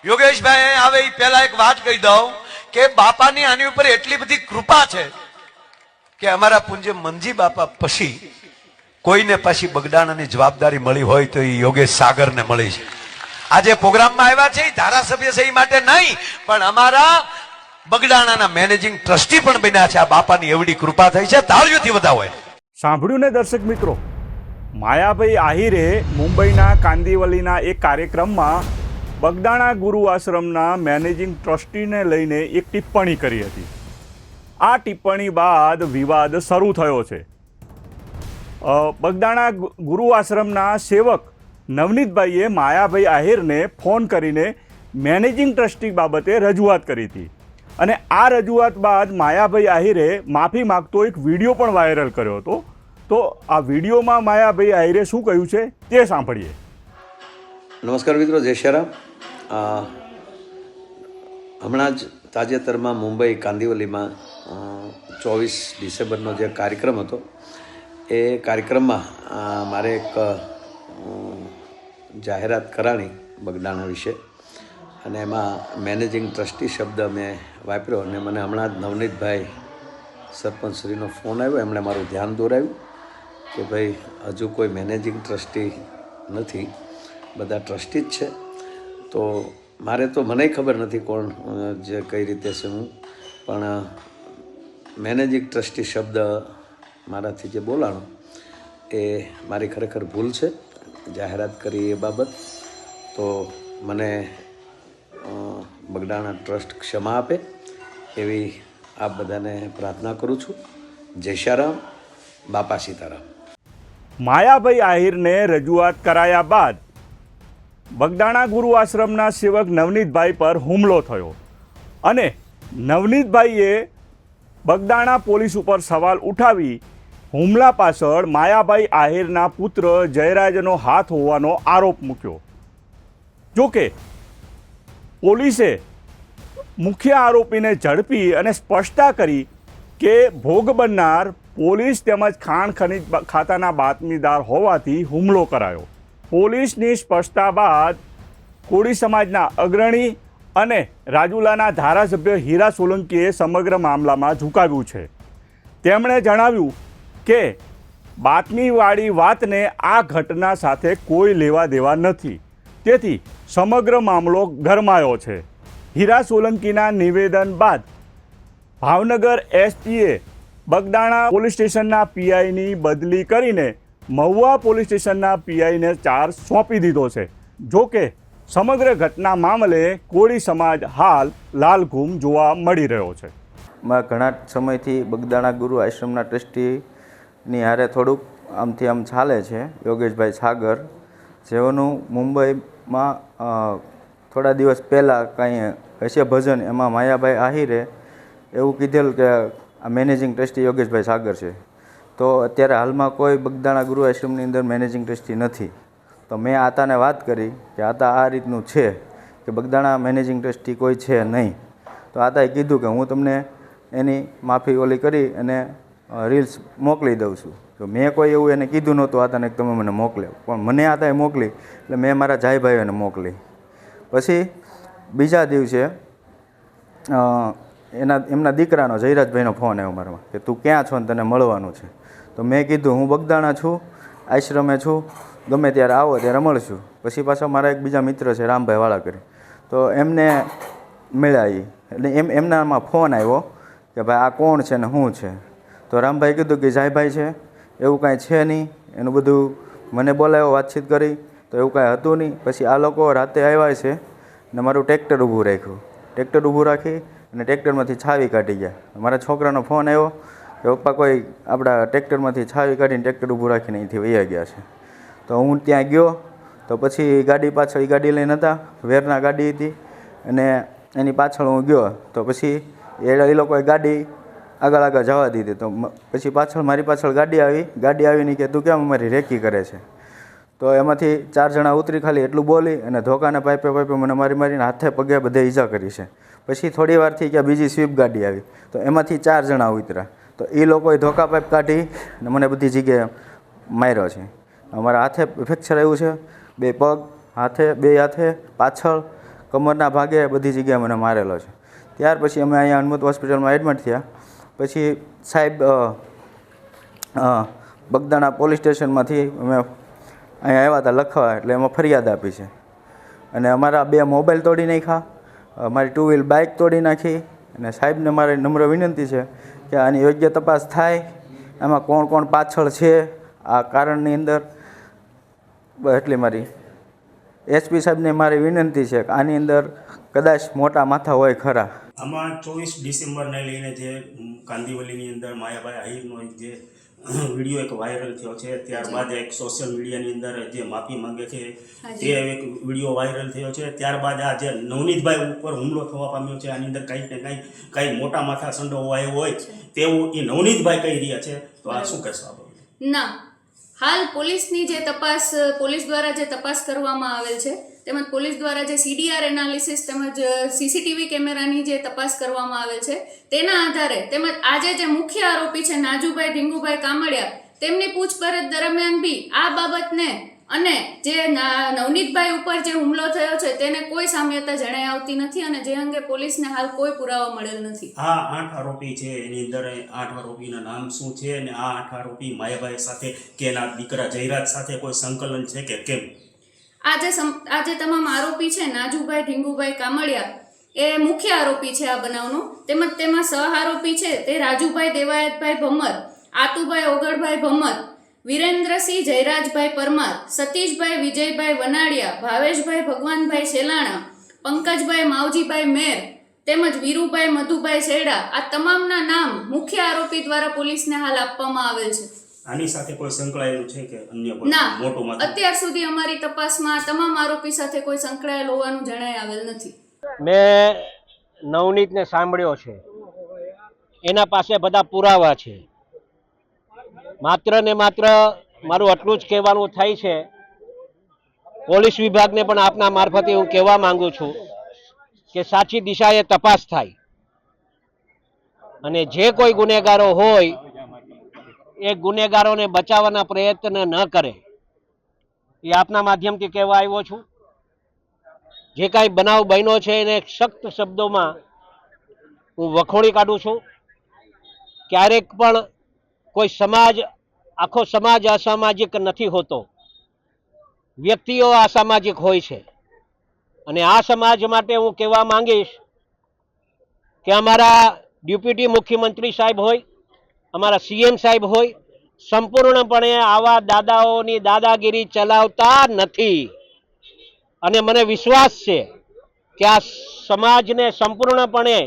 યોગેશભાઈ આવે એ પહેલા એક વાત કહી દઉં કે બાપાની આની ઉપર એટલી બધી કૃપા છે કે અમારા પૂજ્ય મનજી બાપા પછી કોઈને પાછી બગડાણાની જવાબદારી મળી હોય તો એ યોગેશ સાગરને મળી છે. આજે પ્રોગ્રામમાં આવ્યા છે એ ધારાસભ્ય છે એ માટે નહીં, પણ અમારા બગડાણાના મેનેજિંગ ટ્રસ્ટી પણ બન્યા છે. આ બાપાની એવડી કૃપા થઈ છે, તાળીઓથી વધાવો. સાંભળ્યું ને દર્શક મિત્રો, માયાભાઈ આહિરે મુંબઈના કાંદિવલીના એક કાર્યક્રમમાં બગદાણા ગુરુ આશ્રમના મેનેજિંગ ટ્રસ્ટીને લઈને એક ટિપ્પણી કરી હતી. આ ટિપ્પણી બાદ વિવાદ શરૂ થયો છે. બગદાણા ગુરુ આશ્રમના સેવક નવનીતભાઈએ માયાભાઈ આહિરને ફોન કરીને મેનેજિંગ ટ્રસ્ટી બાબતે રજૂઆત કરી હતી અને આ રજૂઆત બાદ માયાભાઈ આહિરે માફી માગતો એક વિડીયો પણ વાયરલ કર્યો હતો. તો આ વિડીયોમાં માયાભાઈ આહિરે શું કહ્યું છે તે સાંભળીએ. નમસ્કાર મિત્રો, જય શ્રી રામ. હમણાં જ તાજેતરમાં મુંબઈ કાંદિવલીમાં 24 ડિસેમ્બરનો જે કાર્યક્રમ હતો એ કાર્યક્રમમાં મારે એક જાહેરાત કરાણી બગદાણા વિશે અને એમાં મેનેજિંગ ટ્રસ્ટી શબ્દ મેં વાપર્યો અને મને હમણાં જ નવનીતભાઈ સરપંચશ્રીનો ફોન આવ્યો. એમણે મારું ધ્યાન દોરાવ્યું કે ભાઈ હજુ કોઈ મેનેજિંગ ટ્રસ્ટી નથી, બધા ટ્રસ્ટી જ છે. તો મારે તો મને ખબર નથી કોણ જે કઈ રીતે છે હું, પણ મેનેજિંગ ટ્રસ્ટી શબ્દ મારાથી જે બોલાણો એ મારી ખરેખર ભૂલ છે. જાહેરાત કરી એ બાબત તો મને બગદાણા ટ્રસ્ટ ક્ષમા આપે એવી આપ બધાને પ્રાર્થના કરું છું. જય શ્રી રામ, બાપા સીતારામ. માયાભાઈ આહિરને રજૂઆત કરાયા બાદ બગદાણા ગુરુ આશ્રમના સેવક નવનીતભાઈ પર હુમલો થયો અને નવનીતભાઈએ બગદાણા પોલીસ ઉપર સવાલ ઉઠાવી હુમલા પાછળ માયાભાઈ આહિરના પુત્ર જયરાજનો હાથ હોવાનો આરોપ મૂક્યો. જોકે પોલીસે મુખ્ય આરોપીને ઝડપી અને સ્પષ્ટતા કરી કે ભોગ બનનાર પોલીસ તેમજ ખાણ ખનીજ ખાતાના બાતમીદાર હોવાથી હુમલો કરાયો. પોલીસની સ્પષ્ટતા બાદ કોળી સમાજના અગ્રણી અને રાજુલાના ધારાસભ્ય હીરા સોલંકીએ સમગ્ર મામલામાં ઝુકાવ્યું છે. તેમણે જણાવ્યું કે બાતમીવાળી વાતને આ ઘટના સાથે કોઈ લેવા દેવા નથી, તેથી સમગ્ર મામલો ગરમાયો છે. હીરા સોલંકીના નિવેદન બાદ ભાવનગર એસપીએ બગદાણા પોલીસ સ્ટેશનના પીઆઈની બદલી કરીને મહુવા પોલીસ સ્ટેશનના પીઆઈને ચાર્જ સોંપી દીધો છે. જોકે સમગ્ર ઘટના મામલે કોળી સમાજ હાલ લાલઘૂમ જોવા મળી રહ્યો છે. ઘણા સમયથી બગદાણા ગુરુ આશ્રમના ટ્રસ્ટીની હારે થોડુંક આમથી આમ ચાલે છે. યોગેશભાઈ સાગર, જેઓનું મુંબઈમાં થોડા દિવસ પહેલાં કાંઈ હશે ભજન, એમાં માયાભાઈ આહિરે એવું કીધેલું કે આ મેનેજિંગ ટ્રસ્ટી યોગેશભાઈ સાગર છે. તો અત્યારે હાલમાં કોઈ બગદાણા ગુરુ આશ્રમની અંદર મેનેજિંગ ટ્રસ્ટી નથી. તો મેં આતાને વાત કરી કે આતા આ રીતનું છે કે બગદાણા મેનેજિંગ ટ્રસ્ટી કોઈ છે નહીં. તો આતાએ કીધું કે હું તમને એની માફી ઓલી કરી અને રીલ્સ મોકલી દઉં છું. તો મેં કોઈ એવું એને કીધું નહોતું આતાને કે તમે મને મોકલે, પણ મને આતાએ મોકલી એટલે મેં મારા જાયભાઈઓને મોકલી. પછી બીજા દિવસે એમના દીકરાનો જયરાજભાઈનો ફોન આવ્યો મારામાં કે તું ક્યાં છો ને તને મળવાનું છે. તો મેં કીધું હું બગદાણા છું, આશ્રમે છું, ગમે ત્યારે આવો ત્યારે મળશું. પછી પાછા મારા એક બીજા મિત્ર છે રામભાઈ વાળાકરી, તો એમને મળ્યા. એટલે એમનામાં ફોન આવ્યો કે ભાઈ આ કોણ છે ને શું છે. તો રામભાઈ કીધું કે જાયભાઈ છે, એવું કાંઈ છે નહીં. એનું બધું મને બોલાવ્યો, વાતચીત કરી તો એવું કાંઈ હતું નહીં. પછી આ લોકો રાતે આવ્યા છે ને મારું ટ્રેક્ટર ઊભું રાખ્યું. ટ્રેક્ટર ઊભું રાખી અને ટ્રેક્ટરમાંથી છાવી કાઢી ગયા. મારા છોકરાનો ફોન આવ્યો કે પપ્પા કોઈ આપણા ટ્રેક્ટરમાંથી છાવી કાઢીને ટ્રેક્ટર ઊભું રાખીને અહીંથી વહી ગયા છે. તો હું ત્યાં ગયો તો પછી ગાડી પાછળ, ગાડી લઈને હતા, વેરના ગાડી હતી અને એની પાછળ હું ગયો. તો પછી એ લોકોએ ગાડી આગળ જવા દીધી. તો પછી પાછળ મારી પાછળ ગાડી આવીને કે તું કેમ અમારી રેકી કરે છે. તો એમાંથી 4 જણા ઉતરી ખાલી એટલું બોલી અને ધોકાને પાઇપે મને મારીને હાથે પગે બધે ઈજા કરી છે. પછી થોડી વારથી કે બીજી સ્વીપ ગાડી આવી તો એમાંથી 4 જણા ઉતર્યા. તો એ લોકોએ ધોકા પાઇપ કાઢી અને મને બધી જગ્યાએ માર્યો છે. અમારા હાથે ફ્રેક્ચર આવ્યું છે, 2 પગ, બે હાથે પાછળ કમરના ભાગે બધી જગ્યાએ મને મારેલો છે. ત્યાર પછી અમે અહીંયા હનુમત હોસ્પિટલમાં એડમિટ થયા. પછી સાહેબ બગદાણા પોલીસ સ્ટેશનમાંથી અમે અહીંયા આવ્યા હતા લખવા, એટલે એમાં ફરિયાદ આપી છે. અને અમારા 2 મોબાઈલ તોડી નાખ્યા, મારી 2 વ્હીલ બાઇક તોડી નાખી. અને સાહેબને મારી નમ્ર વિનંતી છે કે આની યોગ્ય તપાસ થાય, આમાં કોણ કોણ પાછળ છે આ કારણની અંદર. એટલી મારી એસપી સાહેબને મારી વિનંતી છે કે આની અંદર કદાચ મોટા માથા હોય ખરા. આમાં 24 ડિસેમ્બરને લઈને જે કાંદીવલીની અંદર માયાભાઈ આહિરનો જે વિડીયો એક વાયરલ થયો છે, ત્યારબાદ એક સોશિયલ મીડિયાની અંદર જે માફી માંગે છે તે એક વિડીયો વાયરલ થયો છે. ત્યારબાદ આ જે નવનીતભાઈ ઉપર હુમલો થવા પામ્યો છે, આની અંદર કંઈક ને કંઈ મોટા માથા સંડોવાયો હોય તેવું એ નવનીતભાઈ કહી રહ્યા છે. તો આ શું કહેશો આ બાબતે? ના, હાલ પોલીસની જે તપાસ, પોલીસ દ્વારા જે તપાસ કરવામાં આવેલ છે, તેમજ પોલીસ દ્વારા જે CDR એનાલિસિસ તેમજ CCTV કેમેરાની જે તપાસ કરવામાં આવેલ છે, તેના આધારે તેમજ આજે જે મુખ્ય આરોપી છે નાજુભાઈ ઢીંગુભાઈ કામડિયા, તેમની પૂછપરછ દરમિયાન બી આ બાબતને અને જે નવનીતભાઈ ઉપર જે હુમલો થયો છે તેને કોઈ સામ્યતા જણાઈ આવતી નથી અને જે અંગે પોલીસને હાલ કોઈ પુરાવા મળેલ નથી. આ 8 આરોપી છે, એની અંદર 8 આરોપીના નામ શું છે અને આ 8 આરોપી માયાભાઈ સાથે કે એના દીકરા જયરાજ સાથે કોઈ સંકલન છે કે કેમ? આજે તમામ આરોપી છે નાજુભાઈ ઢીંગુભાઈ કામડિયા એ મુખ્ય આરોપી છે આ બનાવનો, તેમજ તેમાં સહ આરોપી છે તે રાજુભાઈ દેવાયતભાઈ ભમર, આતુભાઈ ઓગળભાઈ ભમર, વિરેન્દ્રસિંહ જયરાજભાઈ પરમાર, સતીશભાઈ વિજયભાઈ વનાડિયા, ભાવેશભાઈ ભગવાનભાઈ શેલાણા, પંકજભાઈ માવજીભાઈ મેર તેમજ વીરુભાઈ મધુભાઈ શેડા, આ તમામના નામ મુખ્ય આરોપી દ્વારા પોલીસને હાલ આપવામાં આવેલ છે. આની સાથે કોઈ સંકળાયેલું છે કે અન્ય કોઈ ના, મોટું માથું? અત્યાર સુધી અમારી તપાસમાં તમામ આરોપી સાથે કોઈ સંકળાયેલ હોવાનું જણાઈ આવેલ નથી. મેં નવનીતને સાંભળ્યો છે, એના પાસે બધા પુરાવા છે. માત્ર ને માત્ર મારું આટલું જ કહેવાનું થાય છે, પોલીસ વિભાગને પણ આપના મારફતે હું કહેવા માંગુ છું કે સાચી દિશાએ તપાસ થાય અને જે કોઈ ગુનેગારો હોય એ ગુનેગારોને બચાવવાના પ્રયત્ન ન કરે, એ આપના માધ્યમથી કહેવા આવ્યો છું. જે કાંઈ બનાવ બન્યો છે એને સખ્ત શબ્દોમાં હું વખોડી કાઢું છું. ક્યારેક પણ કોઈ સમાજ, આખો સમાજ અસામાજિક નથી હોતો, વ્યક્તિઓ અસામાજિક હોય છે. અને આ સમાજ માટે હું કહેવા માંગીશ કે અમારા ડેપ્યુટી મુખ્યમંત્રી સાહેબ હોય, અમારા CM સાહેબ હોય, સંપૂર્ણપણે આવા દાદાઓની દાદાગીરી ચલાવતા નથી. અને મને વિશ્વાસ છે કે આ સમાજને સંપૂર્ણપણે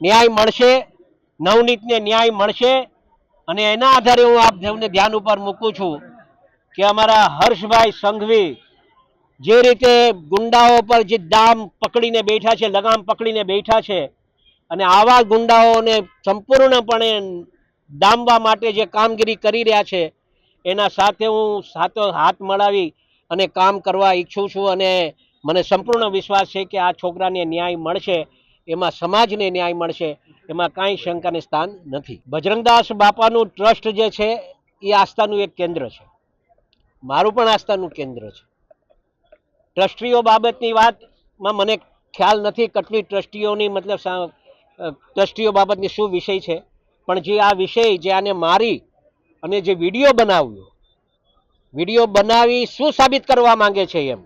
ન્યાય મળશે, નવનીતને ન્યાય મળશે. અને એના આધારે હું આપ સૌને ધ્યાન ઉપર મૂકું છું કે અમારા હર્ષભાઈ સંઘવી જે રીતે ગુંડાઓ પર જે દામ પકડીને બેઠા છે, લગામ પકડીને બેઠા છે, અને આવા ગુંડાઓને સંપૂર્ણપણે ડામવા માટે જે કામગીરી કરી રહ્યા છે, એના સાથે હું સાથો હાથ મળાવી અને કામ કરવા ઈચ્છું છું. અને મને સંપૂર્ણ વિશ્વાસ છે કે આ છોકરાને ન્યાય મળશે, એમાં સમાજને ન્યાય મળશે, એમાં કાંઈ શંકાને સ્થાન નથી. બજરંગદાસ બાપાનું ટ્રસ્ટ જે છે એ આસ્થાનું એક કેન્દ્ર છે, મારું પણ આસ્થાનું કેન્દ્ર છે. ટ્રસ્ટીઓ બાબતની વાતમાં મને ખ્યાલ નથી કેટલી ટ્રસ્ટીઓની મતલબ ટ્રસ્ટીઓ બાબતની શું વિષય છે, પણ જે આ વિષય જે આને મારી અને જે વિડીયો બનાવ્યો, વિડીયો બનાવી શું સાબિત કરવા માંગે છે? એમ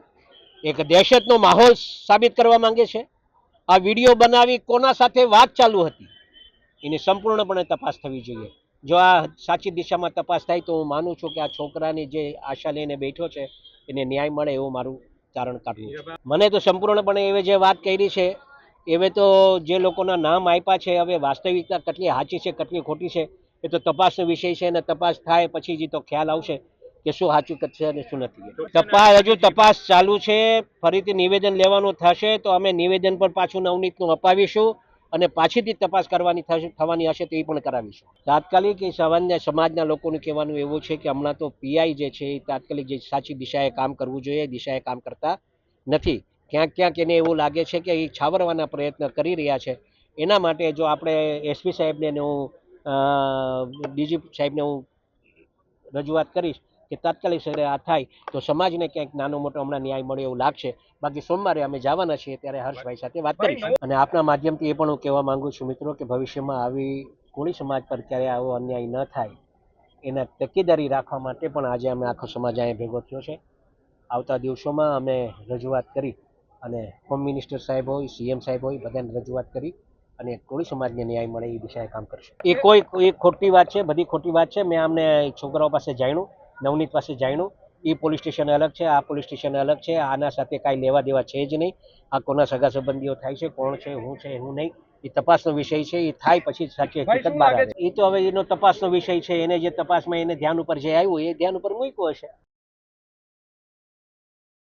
એક દહેશતનો માહોલ સાબિત કરવા માંગે છે. આ વિડીયો બનાવી કોના સાથે વાત ચાલુ હતી એની સંપૂર્ણપણે તપાસ થવી જોઈએ. જો આ સાચી દિશામાં તપાસ થાય તો હું માનું છું કે આ છોકરાની જે આશા લઈને બેઠો છે એને ન્યાય મળે એવું મારું તારણ કાઢવું છે. મને તો સંપૂર્ણપણે એવી જે વાત કરી છે એવે તો જે લોકોના નામ આપ્યા છે, હવે વાસ્તવિકતા કેટલી સાચી છે કેટલી ખોટી છે એ તો તપાસનો વિષય છે, અને તપાસ થાય પછી જ તો ખ્યાલ આવશે કે શું સાચું છે અને શું નથી. હજુ તપાસ ચાલુ છે. ફરીથી નિવેદન લેવાનું થશે તો અમે નિવેદન પર પાછું નવનીતનું અપાવીશું અને પાછીથી તપાસ થવાની હશે તો એ પણ કરાવીશું. તાત્કાલિક એ સમાજના લોકોનું કહેવાનું એવું છે કે હમણાં તો PI જે છે એ તાત્કાલિક જે સાચી દિશાએ કામ કરવું જોઈએ, દિશાએ કામ કરતા નથી. ક્યાંક ક્યાંક એને એવું લાગે છે કે એ છાવરવાના પ્રયત્ન કરી રહ્યા છે. એના માટે જો આપણે SP સાહેબને હું DG સાહેબને હું રજૂઆત કરીશ કે તાત્કાલિક સરે આ થાય તો સમાજને ક્યાંક નાનો મોટો હમણાં ન્યાય મળે એવું લાગશે. બાકી સોમવારે અમે જવાના છીએ ત્યારે હર્ષભાઈ સાથે વાત કરીશું. અને આપના માધ્યમથી એ પણ હું કહેવા માંગુ છું મિત્રો કે ભવિષ્યમાં આવી કોળી સમાજ પર ક્યારે આવો અન્યાય ન થાય એના તકેદારી રાખવા માટે પણ આજે અમે આખો સમાજ અહીંયા ભેગો થયો છે. આવતા દિવસોમાં અમે રજૂઆત કરી અને હોમ મિનિસ્ટર સાહેબ હોય, સીએમ સાહેબ હોય, બધાને રજૂઆત કરી અને કોળી સમાજને ન્યાય મળે એ દિશાએ કામ કરશું. એ કોઈ ખોટી વાત છે, બધી ખોટી વાત છે. મેં આમને છોકરાઓ પાસે જાણ્યું, નવનીત પાસે જાણ્યું. એ પોલીસ સ્ટેશન અલગ છે, આ પોલીસ સ્ટેશન અલગ છે. આના સાથે કાંઈ લેવા દેવા છે જ નહીં. આ કોના સગા સંબંધીઓ થાય છે, કોણ છે, હું નહીં, એ તપાસનો વિષય છે. એ થાય પછી સાચી હકીકત બહાર આવે. એ તો હવે એનો તપાસનો વિષય છે. એને જે તપાસમાં એને ધ્યાન ઉપર જે આવ્યું એ ધ્યાન ઉપર મૂક્યું હશે.